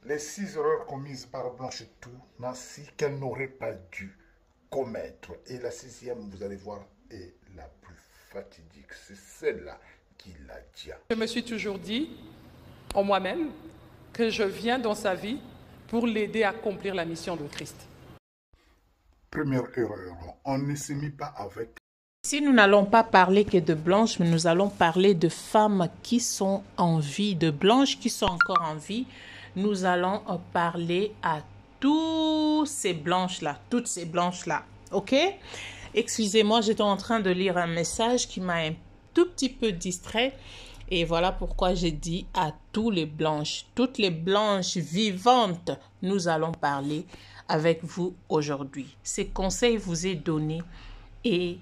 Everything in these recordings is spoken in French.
Les 6 erreurs commises par Blanchetou Nancy qu'elle n'aurait pas dû commettre. Et la 6e, vous allez voir, est la plus fatidique. C'est celle-là qui la tient. Je me suis toujours dit, en moi-même, que je viens dans sa vie pour l'aider à accomplir la mission de Christ. Première erreur, on ne se mit pas avec. Si nous n'allons pas parler que de Blanche, mais nous allons parler de femmes qui sont en vie, de Blanche qui sont encore en vie, nous allons parler à toutes ces Blanches-là, ok? Excusez-moi, j'étais en train de lire un message qui m'a un tout petit peu distrait. Et voilà pourquoi j'ai dit à toutes les Blanches vivantes, nous allons parler avec vous aujourd'hui. Ces conseils vous est donné et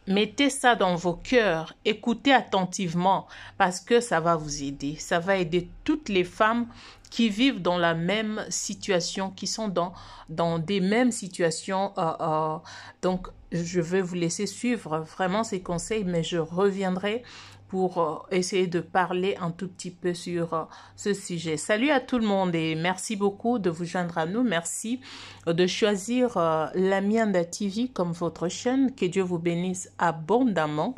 mettez ça dans vos cœurs, écoutez attentivement parce que ça va vous aider. Ça va aider toutes les femmes qui vivent dans la même situation, qui sont dans des mêmes situations. Donc, je vais vous laisser suivre vraiment ces conseils, mais je reviendrai pour essayer de parler un tout petit peu sur ce sujet. Salut à tout le monde et merci beaucoup de vous joindre à nous. Merci de choisir Lamianda TV comme votre chaîne. Que Dieu vous bénisse abondamment.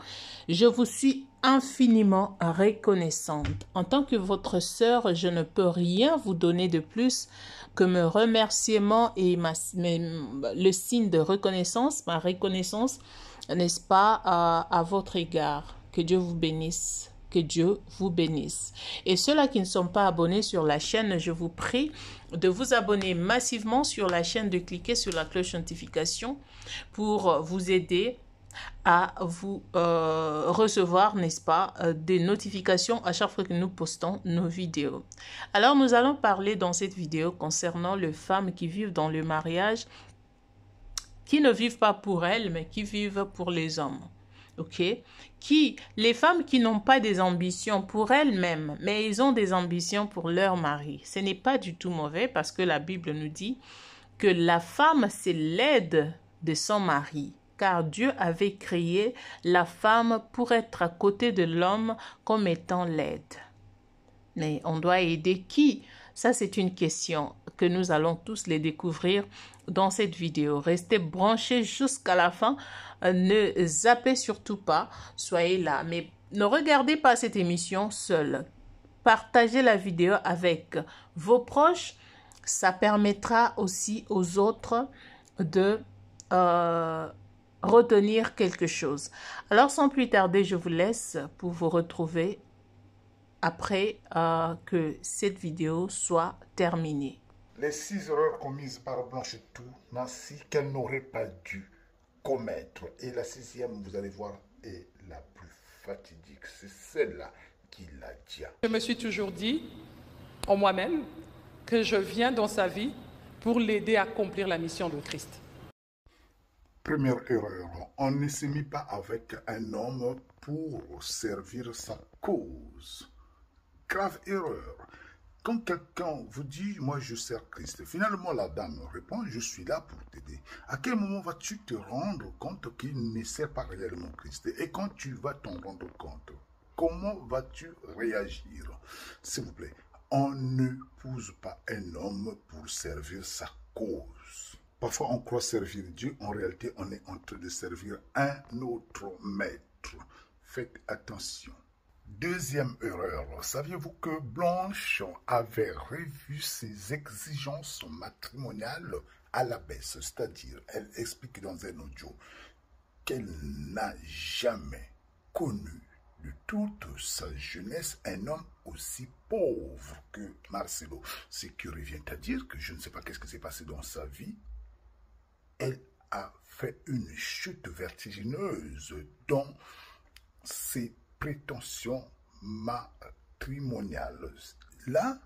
Je vous suis infiniment reconnaissante. En tant que votre sœur, je ne peux rien vous donner de plus que mes remerciements et le signe de reconnaissance, ma reconnaissance, n'est-ce pas, à votre égard. Que Dieu vous bénisse. Que Dieu vous bénisse. Et ceux-là qui ne sont pas abonnés sur la chaîne, je vous prie de vous abonner massivement sur la chaîne, de cliquer sur la cloche notification pour vous aider à vous recevoir, n'est-ce pas, des notifications à chaque fois que nous postons nos vidéos. Alors, nous allons parler dans cette vidéo concernant les femmes qui vivent dans le mariage, qui ne vivent pas pour elles, mais qui vivent pour les hommes. Ok, les femmes qui n'ont pas des ambitions pour elles-mêmes, mais ils ont des ambitions pour leur mari. Ce n'est pas du tout mauvais parce que la Bible nous dit que la femme, c'est l'aide de son mari. Car Dieu avait créé la femme pour être à côté de l'homme comme étant l'aide. Mais on doit aider qui? Ça, c'est une question que nous allons tous les découvrir dans cette vidéo. Restez branchés jusqu'à la fin. Ne zappez surtout pas. Soyez là. Mais ne regardez pas cette émission seule. Partagez la vidéo avec vos proches. Ça permettra aussi aux autres de retenir quelque chose. Alors, sans plus tarder, je vous laisse pour vous retrouver après que cette vidéo soit terminée. Les 6 erreurs commises par Blanchetou Nancy qu'elle n'aurait pas dû commettre. Et la 6e, vous allez voir, est la plus fatidique. C'est celle-là qui la tient. Je me suis toujours dit, en moi-même, que je viens dans sa vie pour l'aider à accomplir la mission de Christ. Première erreur, on ne se mit pas avec un homme pour servir sa cause. Grave erreur. Quand quelqu'un vous dit, moi je sers Christ, finalement la dame répond, je suis là pour t'aider. À quel moment vas-tu te rendre compte qu'il ne sert pas réellement Christ? Et quand tu vas t'en rendre compte, comment vas-tu réagir? S'il vous plaît, on ne n'épouse pas un homme pour servir sa cause. Parfois on croit servir Dieu, en réalité on est en train de servir un autre maître. Faites attention. Deuxième erreur, saviez-vous que Blanche avait revu ses exigences matrimoniales à la baisse? C'est-à-dire, elle explique dans un audio qu'elle n'a jamais connu de toute sa jeunesse un homme aussi pauvre que Marcelo. Ce qui revient à dire que je ne sais pas qu'est-ce qui s'est passé dans sa vie. Elle a fait une chute vertigineuse dans ses prétentions matrimoniales. Là,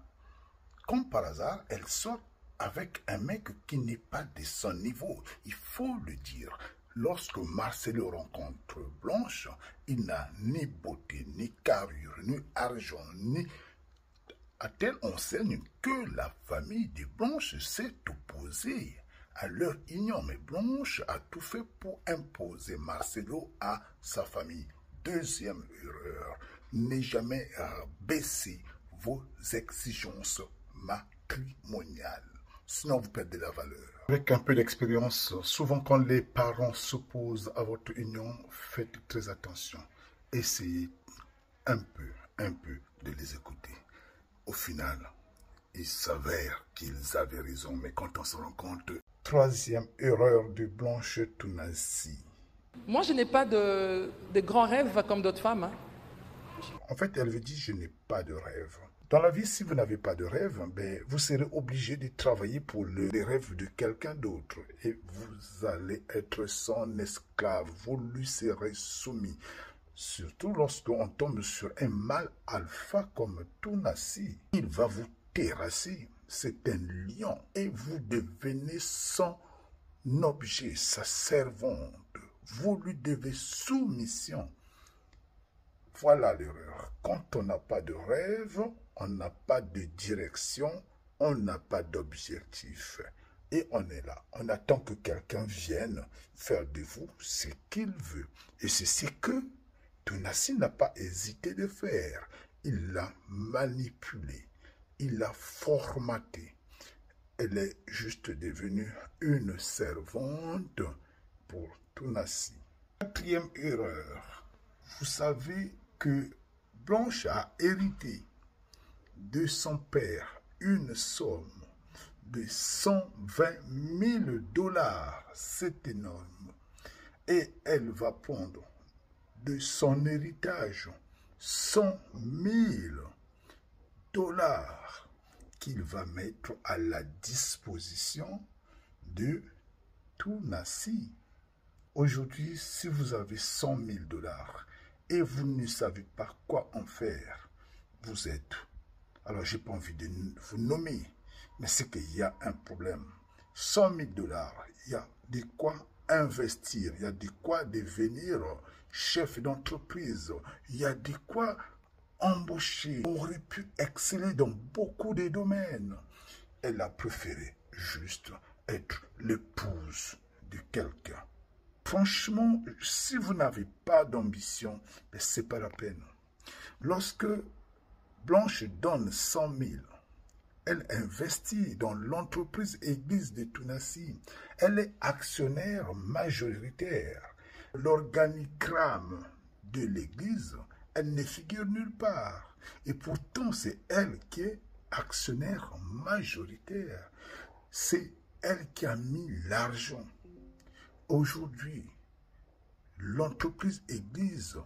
comme par hasard, elle sort avec un mec qui n'est pas de son niveau. Il faut le dire. Lorsque Marcelo rencontre Blanche, il n'a ni beauté, ni carrure, ni argent, ni... À telle enseigne que la famille de Blanche s'est opposée à leur union. Mais Blanche a tout fait pour imposer Marcelo à sa famille. Deuxième erreur, ne jamais baisser vos exigences matrimonial. Sinon, vous perdez la valeur. Avec un peu d'expérience, souvent quand les parents s'opposent à votre union, faites très attention. Essayez un peu de les écouter. Au final, il s'avère qu'ils avaient raison, mais quand on se rend compte... Troisième erreur de Blanche Tounassi. Moi, je n'ai pas de grands rêves comme d'autres femmes. Hein. En fait, elle veut dire, je n'ai pas de rêve. Dans la vie, si vous n'avez pas de rêve, vous serez obligé de travailler pour les rêves de quelqu'un d'autre. Et vous allez être son esclave. Vous lui serez soumis. Surtout lorsqu'on tombe sur un mâle alpha comme Tounassi. Il va vous terrasser. C'est un lion. Et vous devenez son objet, sa servante. Vous lui devez soumission. Voilà l'erreur. Quand on n'a pas de rêve, on n'a pas de direction, on n'a pas d'objectif. Et on est là. On attend que quelqu'un vienne faire de vous ce qu'il veut. Et c'est ce que Tounassi n'a pas hésité de faire. Il l'a manipulé. Il l'a formaté. Elle est juste devenue une servante pour Tounassi. Quatrième erreur. Vous savez que Blanche a hérité de son père une somme de 120 000 $. C'est énorme. Et elle va prendre de son héritage 100 000 $ qu'il va mettre à la disposition de Tounassi. Aujourd'hui, si vous avez 100 000 $ et vous ne savez pas quoi en faire, vous êtes... Alors, je n'ai pas envie de vous nommer, mais c'est qu'il y a un problème. 100 000 $, il y a de quoi investir, il y a de quoi devenir chef d'entreprise, il y a de quoi embaucher. On aurait pu exceller dans beaucoup de domaines. Elle a préféré juste être l'épouse de quelqu'un. Franchement, si vous n'avez pas d'ambition, ce n'est pas la peine. Lorsque Blanche donne 100 000, elle investit dans l'entreprise Église de Tounassi. Elle est actionnaire majoritaire. L'organigramme de l'Église, elle ne figure nulle part. Et pourtant, c'est elle qui est actionnaire majoritaire. C'est elle qui a mis l'argent. Aujourd'hui, l'entreprise Église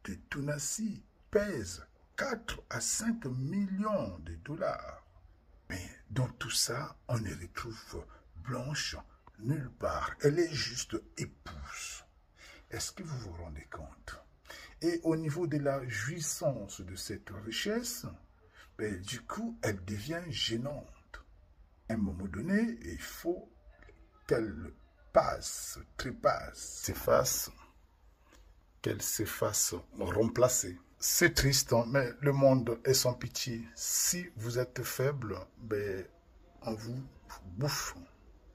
de Tounassi pèse 4 à 5 millions de $. Mais dans tout ça, on ne retrouve Blanche nulle part. Elle est juste épouse. Est-ce que vous vous rendez compte? Et au niveau de la jouissance de cette richesse, du coup, elle devient gênante. À un moment donné, il faut qu'elle s'efface, qu'elle se fasse remplacer. C'est triste, hein, mais le monde est sans pitié. Si vous êtes faible, on vous bouffe.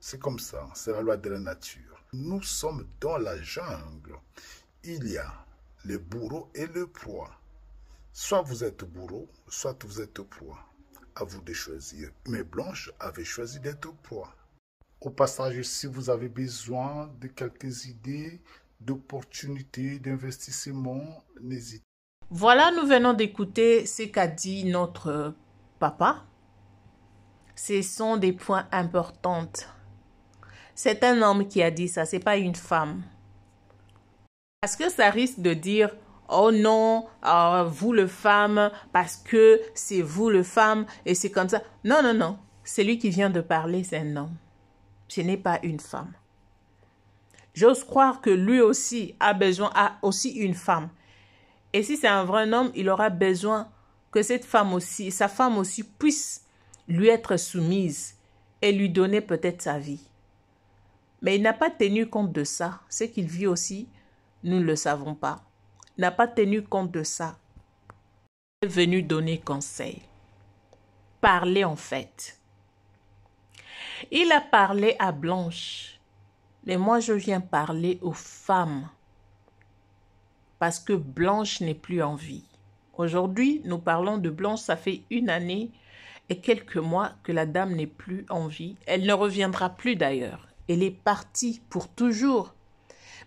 C'est comme ça, c'est la loi de la nature. Nous sommes dans la jungle. Il y a le bourreau et le proie. Soit vous êtes bourreau, soit vous êtes proie. À vous de choisir. Mais Blanche avait choisi d'être proie. Au passage, si vous avez besoin de quelques idées, d'opportunités, d'investissement, n'hésitez pas. Voilà, nous venons d'écouter ce qu'a dit notre papa. Ce sont des points importants. C'est un homme qui a dit ça, c'est pas une femme. Parce que ça risque de dire, oh non, vous le femme, parce que c'est vous le femme, et c'est comme ça. Non, non, non. Celui qui vient de parler, c'est un homme. Ce n'est pas une femme. J'ose croire que lui aussi a aussi une femme. Et si c'est un vrai homme, il aura besoin que cette femme aussi, sa femme aussi, puisse lui être soumise et lui donner peut-être sa vie. Mais il n'a pas tenu compte de ça. Ce qu'il vit aussi, nous ne le savons pas. Il n'a pas tenu compte de ça. Il est venu donner conseil. Parler en fait. Il a parlé à Blanche. Mais moi, je viens parler aux femmes. Parce que Blanche n'est plus en vie. Aujourd'hui, nous parlons de Blanche, ça fait 1 année. et quelques mois que la dame n'est plus en vie. Elle ne reviendra plus d'ailleurs. Elle est partie pour toujours.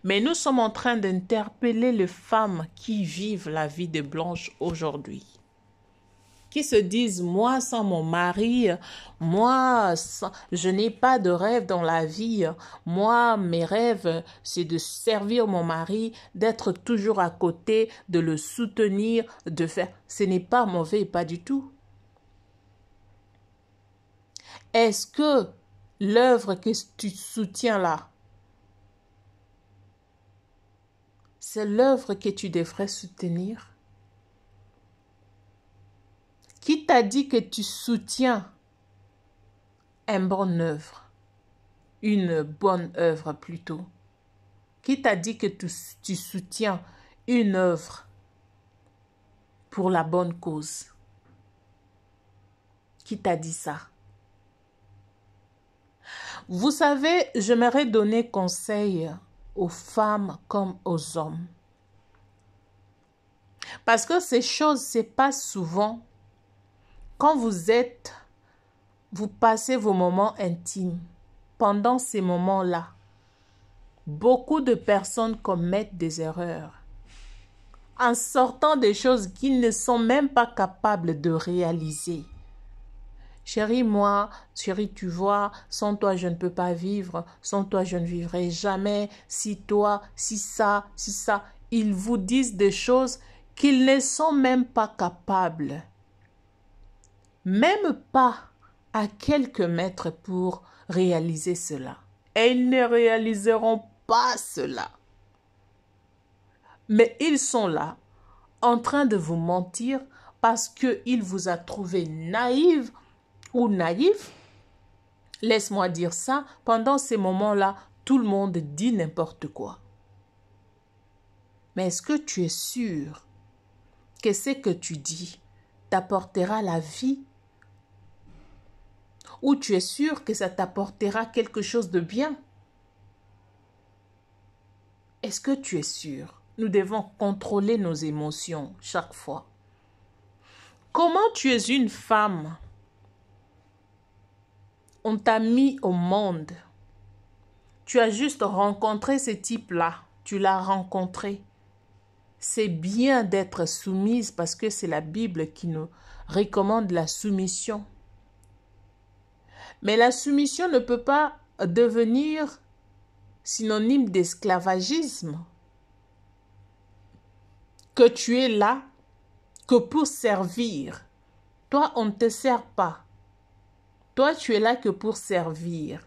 Mais nous sommes en train d'interpeller les femmes qui vivent la vie de blanche aujourd'hui. Qui se disent, moi sans mon mari, je n'ai pas de rêve dans la vie. Moi, mes rêves, c'est de servir mon mari, d'être toujours à côté, de le soutenir, de faire. Ce n'est pas mauvais, pas du tout. Est-ce que l'œuvre que tu soutiens là, c'est l'œuvre que tu devrais soutenir? Qui t'a dit que tu soutiens une bonne œuvre? Une bonne œuvre plutôt. Qui t'a dit que tu soutiens une œuvre pour la bonne cause? Qui t'a dit ça? Vous savez, j'aimerais donner conseil aux femmes comme aux hommes. Parce que ces choses se passent souvent quand vous passez vos moments intimes. Pendant ces moments-là, beaucoup de personnes commettent des erreurs en sortant des choses qu'ils ne sont même pas capables de réaliser. Chérie, chérie, tu vois, sans toi, je ne peux pas vivre. Sans toi, je ne vivrai jamais. Si toi, si ça. Ils vous disent des choses qu'ils ne sont même pas capables. Même pas à quelques mètres pour réaliser cela. Et ils ne réaliseront pas cela. Mais ils sont là, en train de vous mentir parce qu'il vous a trouvé naïve ou naïf. Laisse-moi dire ça, pendant ces moments-là, tout le monde dit n'importe quoi. Mais est-ce que tu es sûr que ce que tu dis t'apportera la vie? Ou tu es sûr que ça t'apportera quelque chose de bien? Est-ce que tu es sûr? Nous devons contrôler nos émotions chaque fois. Comment tu es une femme? On t'a mis au monde. Tu as juste rencontré ce type-là. Tu l'as rencontré. C'est bien d'être soumise parce que c'est la Bible qui nous recommande la soumission. Mais la soumission ne peut pas devenir synonyme d'esclavagisme. Que tu es là que pour servir. Toi, on ne te sert pas. Toi, tu es là que pour servir.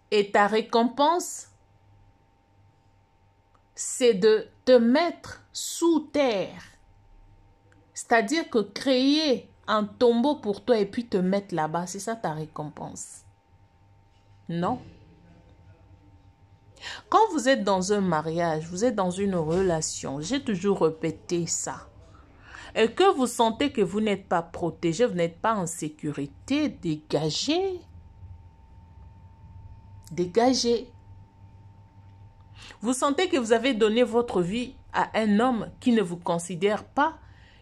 Et ta récompense, c'est de te mettre sous terre. C'est-à-dire que créer un tombeau pour toi et puis te mettre là-bas, c'est ça ta récompense. Non. Quand vous êtes dans un mariage, vous êtes dans une relation, j'ai toujours répété ça. Et que vous sentez que vous n'êtes pas protégé, vous n'êtes pas en sécurité, dégagez. Dégagez. Vous sentez que vous avez donné votre vie à un homme qui ne vous considère pas,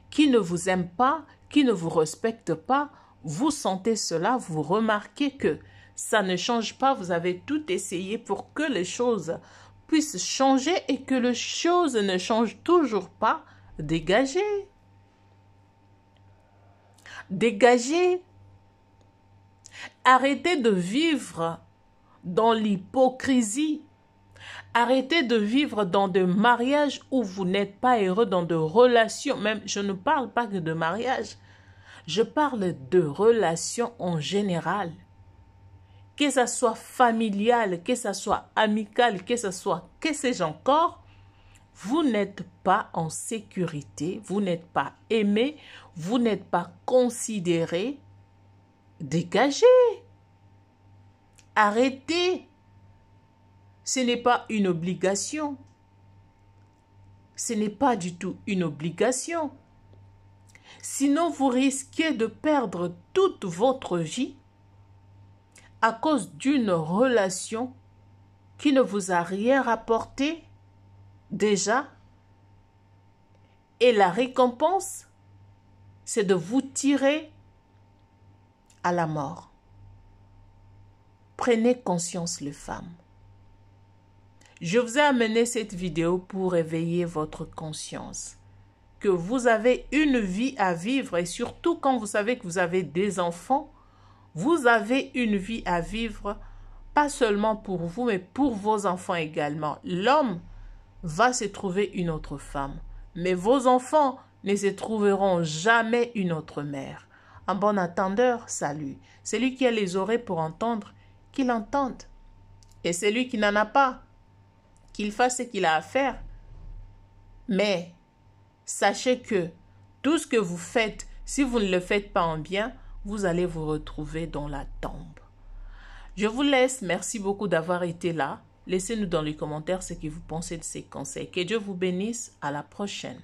qui ne vous aime pas, qui ne vous respecte pas. Vous sentez cela, vous remarquez que ça ne change pas. Vous avez tout essayé pour que les choses puissent changer et que les choses ne changent toujours pas. Dégagez. Dégagez. Arrêtez de vivre dans l'hypocrisie. Arrêtez de vivre dans des mariages où vous n'êtes pas heureux, dans des relations. Même, je ne parle pas que de mariage. Je parle de relations en général. Que ça soit familial, que ça soit amical, que ça soit, que sais-je encore, vous n'êtes pas en sécurité, vous n'êtes pas aimé, vous n'êtes pas considéré. Dégagez. Arrêtez. Ce n'est pas une obligation. Ce n'est pas du tout une obligation. Sinon, vous risquez de perdre toute votre vie à cause d'une relation qui ne vous a rien rapporté déjà. Et la récompense, c'est de vous tirer à la mort. Prenez conscience, les femmes. Je vous ai amené cette vidéo pour éveiller votre conscience. Que vous avez une vie à vivre et surtout quand vous savez que vous avez des enfants, vous avez une vie à vivre, pas seulement pour vous, mais pour vos enfants également. L'homme va se trouver une autre femme, mais vos enfants ne se trouveront jamais une autre mère. En bon entendeur, salut. Celui qui a les oreilles pour entendre, qu'il entende. Et celui qui n'en a pas, qu'il fasse ce qu'il a à faire. Mais sachez que tout ce que vous faites, si vous ne le faites pas en bien, vous allez vous retrouver dans la tombe. Je vous laisse. Merci beaucoup d'avoir été là. Laissez-nous dans les commentaires ce que vous pensez de ces conseils. Que Dieu vous bénisse. À la prochaine.